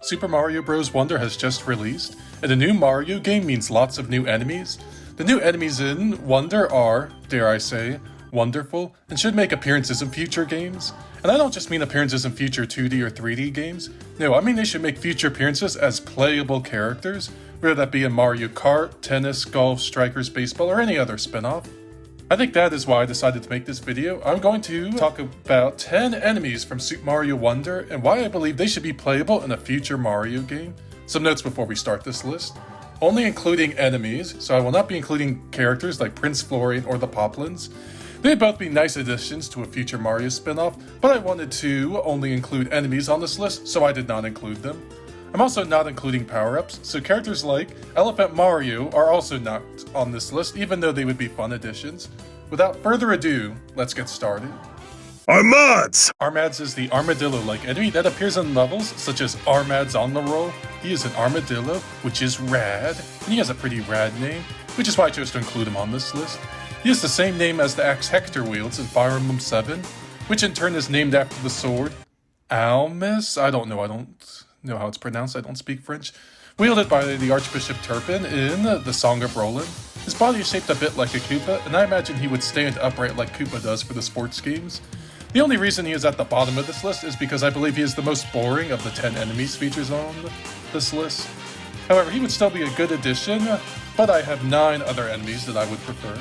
Super Mario Bros. Wonder has just released, and a new Mario game means lots of new enemies. The new enemies in Wonder are, dare I say, wonderful, and should make appearances in future games. And I don't just mean appearances in future 2D or 3D games. No, I mean they should make future appearances as playable characters, whether that be in Mario Kart, tennis, golf, strikers, baseball, or any other spin-off. I think that is why I decided to make this video. I'm going to talk about 10 enemies from Super Mario Wonder and why I believe they should be playable in a future Mario game. Some notes before we start this list. Only including enemies, so I will not be including characters like Prince Florian or the Poplins. They'd both be nice additions to a future Mario spin-off, but I wanted to only include enemies on this list, so I did not include them. I'm also not including power-ups, so characters like Elephant Mario are also not on this list, even though they would be fun additions. Without further ado, let's get started. Armads! Armads is the armadillo-like enemy that appears in levels such as Armads on the Roll. He is an armadillo, which is rad, and he has a pretty rad name, which is why I chose to include him on this list. He has the same name as the axe Hector wields in Fire Emblem 7, which in turn is named after the sword Almis. I don't know how it's pronounced, I don't speak French. Wielded by the Archbishop Turpin in the Song of Roland. His body is shaped a bit like a Koopa, and I imagine he would stand upright like Koopa does for the sports games. The only reason he is at the bottom of this list is because I believe he is the most boring of the 10 enemies features on this list. However, he would still be a good addition, but I have 9 other enemies that I would prefer.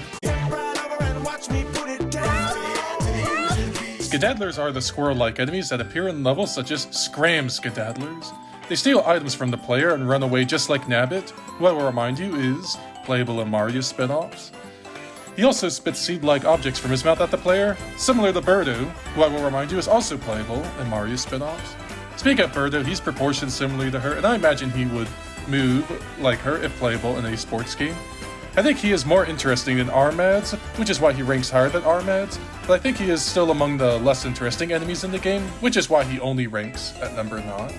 Skedaddlers are the squirrel-like enemies that appear in levels such as Scram Skedaddlers. They steal items from the player and run away just like Nabbit, who I will remind you is playable in Mario spin-offs. He also spits seed-like objects from his mouth at the player, similar to Birdo, who I will remind you is also playable in Mario spin-offs. Speaking of Birdo, he's proportioned similarly to her, and I imagine he would move like her if playable in a sports game. I think he is more interesting than Armads, which is why he ranks higher than Armads, but I think he is still among the less interesting enemies in the game, which is why he only ranks at number 9.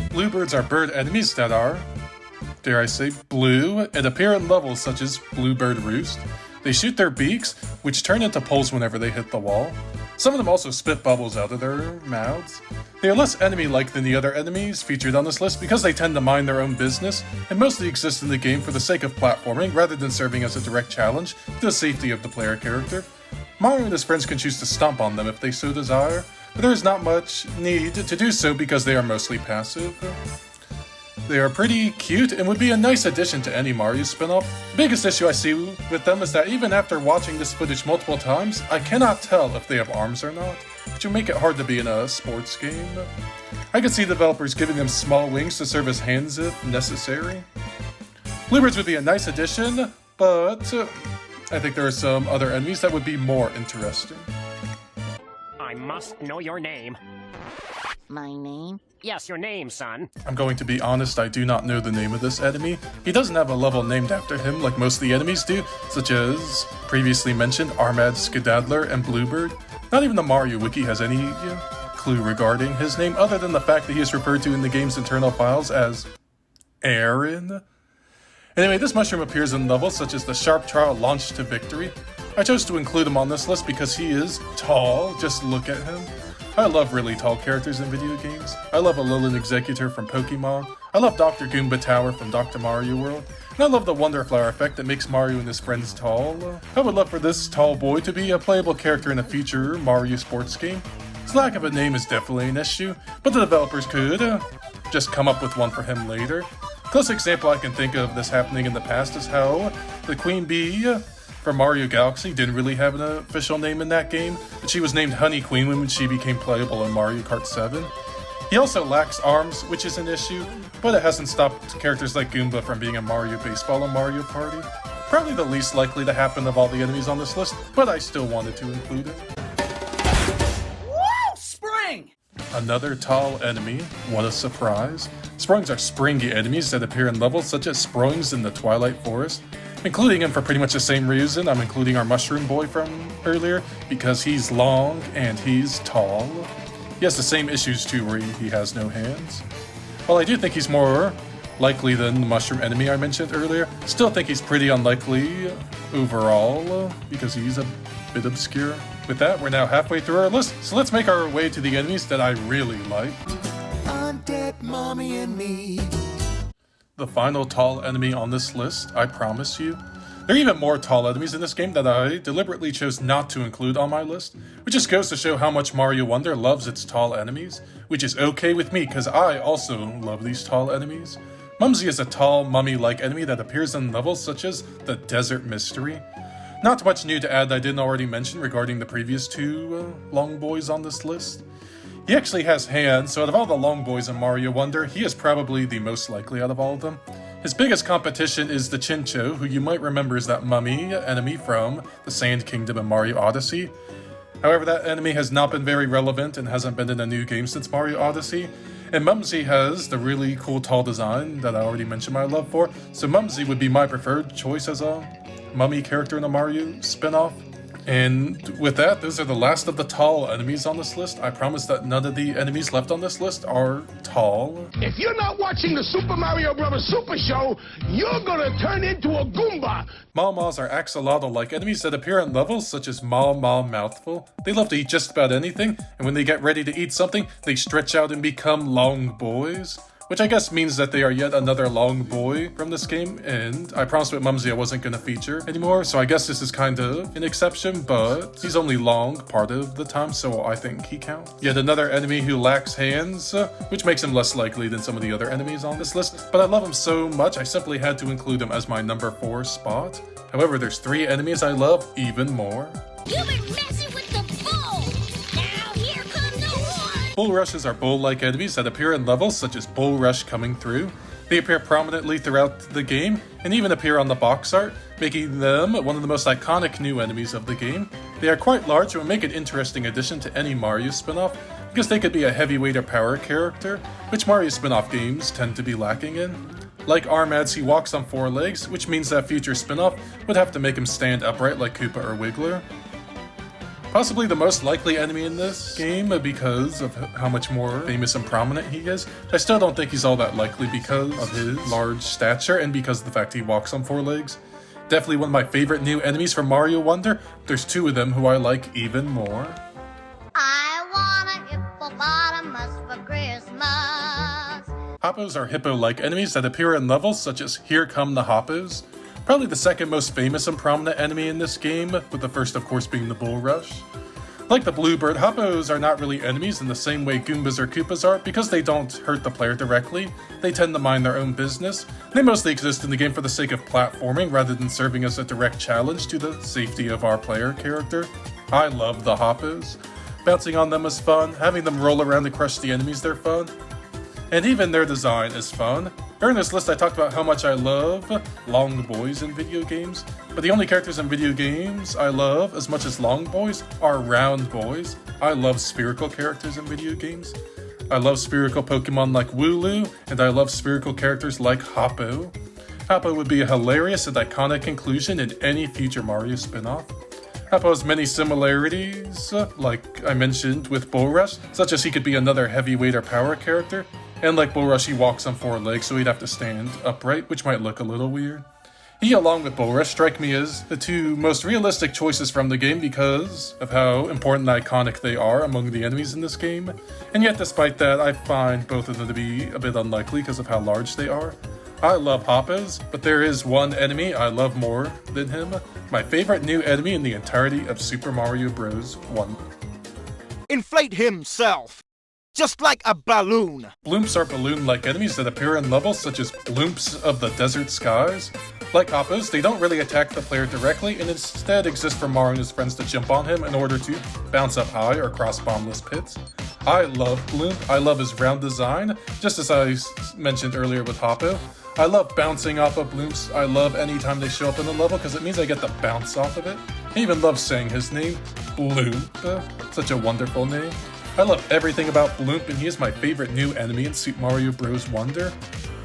Bluebirds are bird enemies that are, dare I say, blue, and appear in levels such as Bluebird Roost. They shoot their beaks, which turn into poles whenever they hit the wall. Some of them also spit bubbles out of their mouths. They are less enemy-like than the other enemies featured on this list because they tend to mind their own business and mostly exist in the game for the sake of platforming rather than serving as a direct challenge to the safety of the player character. Mario and his friends can choose to stomp on them if they so desire, but there is not much need to do so because they are mostly passive. They are pretty cute and would be a nice addition to any Mario spin-off. The biggest issue I see with them is that even after watching this footage multiple times, I cannot tell if they have arms or not, which would make it hard to be in a sports game. I could see developers giving them small wings to serve as hands if necessary. Bluebirds would be a nice addition, but I think there are some other enemies that would be more interesting. I must know your name. My name? Yes, your name, son. I'm going to be honest, I do not know the name of this enemy. He doesn't have a level named after him like most of the enemies do, such as previously mentioned Armad, Skedaddler, and Bluebird. Not even the Mario Wiki has any clue regarding his name other than the fact that he is referred to in the game's internal files as Aaron. Anyway, this mushroom appears in levels such as the Sharp Trial Launch to Victory. I chose to include him on this list because he is tall, just look at him. I love really tall characters in video games. I love Alolan Executor from Pokemon. I love Dr. Goomba Tower from Dr. Mario World. And I love the Wonder Flower effect that makes Mario and his friends tall. I would love for this tall boy to be a playable character in a future Mario sports game. His lack of a name is definitely an issue, but the developers could just come up with one for him later. Close example I can think of this happening in the past is how the Queen Bee from Mario Galaxy didn't really have an official name in that game, but she was named Honey Queen when she became playable in Mario Kart 7. He also lacks arms, which is an issue, but it hasn't stopped characters like Goomba from being a Mario Baseball and Mario Party. Probably the least likely to happen of all the enemies on this list, but I still wanted to include it. Woo! Spring! Another tall enemy, what a surprise. Sprungs are springy enemies that appear in levels such as Sprungs in the Twilight Forest. Including him for pretty much the same reason I'm including our mushroom boy from earlier, because he's long and he's tall. He has the same issues too where he has no hands. While I do think he's more likely than the mushroom enemy I mentioned earlier. Still think he's pretty unlikely overall because he's a bit obscure. With that, we're now halfway through our list, so let's make our way to the enemies that I really liked. Undead Mommy and Me. The final tall enemy on this list, I promise you. There are even more tall enemies in this game that I deliberately chose not to include on my list, which just goes to show how much Mario Wonder loves its tall enemies, which is okay with me because I also love these tall enemies. Mumsy is a tall, mummy-like enemy that appears in levels such as the Desert Mystery. Not much new to add that I didn't already mention regarding the previous two long boys on this list. He actually has hands, so out of all the long boys in Mario Wonder, he is probably the most likely out of all of them. His biggest competition is the Chincho, who you might remember is that mummy enemy from the Sand Kingdom in Mario Odyssey. However, that enemy has not been very relevant and hasn't been in a new game since Mario Odyssey. And Mumsy has the really cool tall design that I already mentioned my love for, so Mumsy would be my preferred choice as a mummy character in a Mario spin-off. And with that, those are the last of the tall enemies on this list. I promise that none of the enemies left on this list are tall. If you're not watching the Super Mario Bros. Super Show, you're gonna turn into a Goomba! Maw-Maws are axolotl-like enemies that appear in levels such as Maw Mouthful. They love to eat just about anything, and when they get ready to eat something, they stretch out and become long boys. Which I guess means that they are yet another long boy from this game, and I promised with Mumsy I wasn't going to feature anymore, so I guess this is kind of an exception, but he's only long part of the time, so I think he counts. Yet another enemy who lacks hands, which makes him less likely than some of the other enemies on this list, but I love him so much I simply had to include him as my number 4 spot. However, there's 3 enemies I love even more. You've been messing with the bull! Now here come the one! Bull rushes are bull-like enemies that appear in levels such as Bull Rush Coming Through. They appear prominently throughout the game, and even appear on the box art, making them one of the most iconic new enemies of the game. They are quite large and would make an interesting addition to any Mario spin-off, because they could be a heavyweight or power character, which Mario spin-off games tend to be lacking in. Like Armads, he walks on 4 legs, which means that future spin-off would have to make him stand upright like Koopa or Wiggler. Possibly the most likely enemy in this game because of how much more famous and prominent he is. I still don't think he's all that likely because of his large stature and because of the fact he walks on 4 legs. Definitely one of my favorite new enemies from Mario Wonder. There's 2 of them who I like even more. I want a hippopotamus for Christmas. Hoppos are hippo-like enemies that appear in levels such as Here Come the Hoppos. Probably the second most famous and prominent enemy in this game, with the first of course being the Bull Rush. Like the Bluebird, Hoppos are not really enemies in the same way Goombas or Koopas are because they don't hurt the player directly. They tend to mind their own business. They mostly exist in the game for the sake of platforming rather than serving as a direct challenge to the safety of our player character. I love the Hoppos. Bouncing on them is fun, having them roll around and crush the enemies they're fun. And even their design is fun. During this list I talked about how much I love long boys in video games, but the only characters in video games I love as much as long boys are round boys. I love spherical characters in video games. I love spherical Pokemon like Wooloo, and I love spherical characters like Hoppo. Hoppo would be a hilarious and iconic inclusion in any future Mario spin-off. Hoppo has many similarities, like I mentioned with Bull Rush, such as he could be another heavyweight or power character. And like Bull Rush, he walks on 4 legs, so he'd have to stand upright, which might look a little weird. He, along with Bull Rush, strike me as the 2 most realistic choices from the game because of how important and iconic they are among the enemies in this game. And yet, despite that, I find both of them to be a bit unlikely because of how large they are. I love Hoppos, but there is one enemy I love more than him. My favorite new enemy in the entirety of Super Mario Bros. 1. Inflate himself, just like a balloon. Bloomps are balloon-like enemies that appear in levels such as Bloomps of the Desert Skies. Like Hoppos, they don't really attack the player directly and instead exist for Mario and his friends to jump on him in order to bounce up high or cross bombless pits. I love Bloomp. I love his round design, just as I mentioned earlier with Hoppo. I love bouncing off of Bloomps. I love anytime they show up in the level because it means I get to bounce off of it. I even love saying his name, Bloomp. Such a wonderful name. I love everything about Bloomp, and he is my favorite new enemy in Super Mario Bros. Wonder.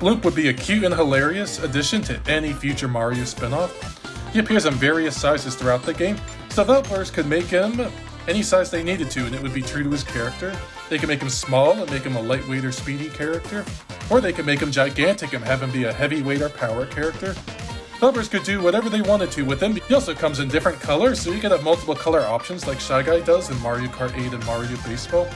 Bloomp would be a cute and hilarious addition to any future Mario spin-off. He appears in various sizes throughout the game, so developers could make him any size they needed to, and it would be true to his character. They could make him small and make him a lightweight or speedy character. Or they could make him gigantic and have him be a heavyweight or power character. Developers could do whatever they wanted to with him. He also comes in different colors, so you could have multiple color options like Shy Guy does in Mario Kart 8 and Mario Baseball.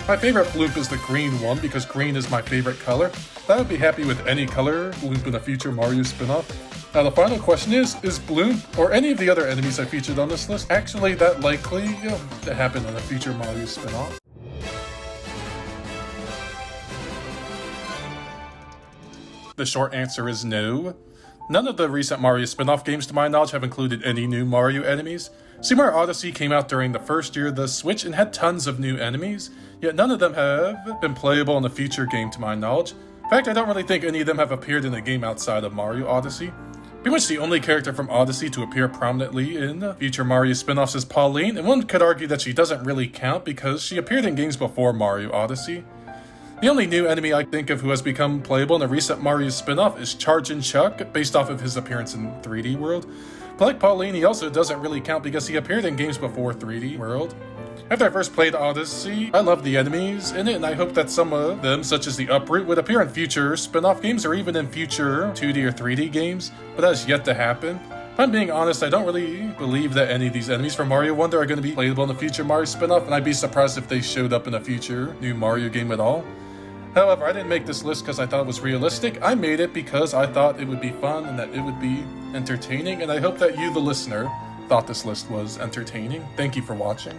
My favorite bloop is the green one because green is my favorite color. But I would be happy with any color bloop in a future Mario spin-off. Now the final question is Bloom, or any of the other enemies I featured on this list, actually that likely to happen in a future Mario spin-off? The short answer is no. None of the recent Mario spin-off games to my knowledge have included any new Mario enemies. Super Mario Odyssey came out during the first year of the Switch and had tons of new enemies, yet none of them have been playable in a future game to my knowledge. In fact, I don't really think any of them have appeared in a game outside of Mario Odyssey. Pretty much the only character from Odyssey to appear prominently in future Mario spin-offs is Pauline, and one could argue that she doesn't really count because she appeared in games before Mario Odyssey. The only new enemy I think of who has become playable in a recent Mario spin-off is Chargin' Chuck, based off of his appearance in 3D World. But like Pauline, he also doesn't really count because he appeared in games before 3D World. After I first played Odyssey, I loved the enemies in it, and I hope that some of them, such as the Uproot, would appear in future spin-off games or even in future 2D or 3D games, but that has yet to happen. If I'm being honest, I don't really believe that any of these enemies from Mario Wonder are going to be playable in a future Mario spin-off, and I'd be surprised if they showed up in a future new Mario game at all. However, I didn't make this list because I thought it was realistic. I made it because I thought it would be fun and that it would be entertaining, and I hope that you, the listener, thought this list was entertaining. Thank you for watching.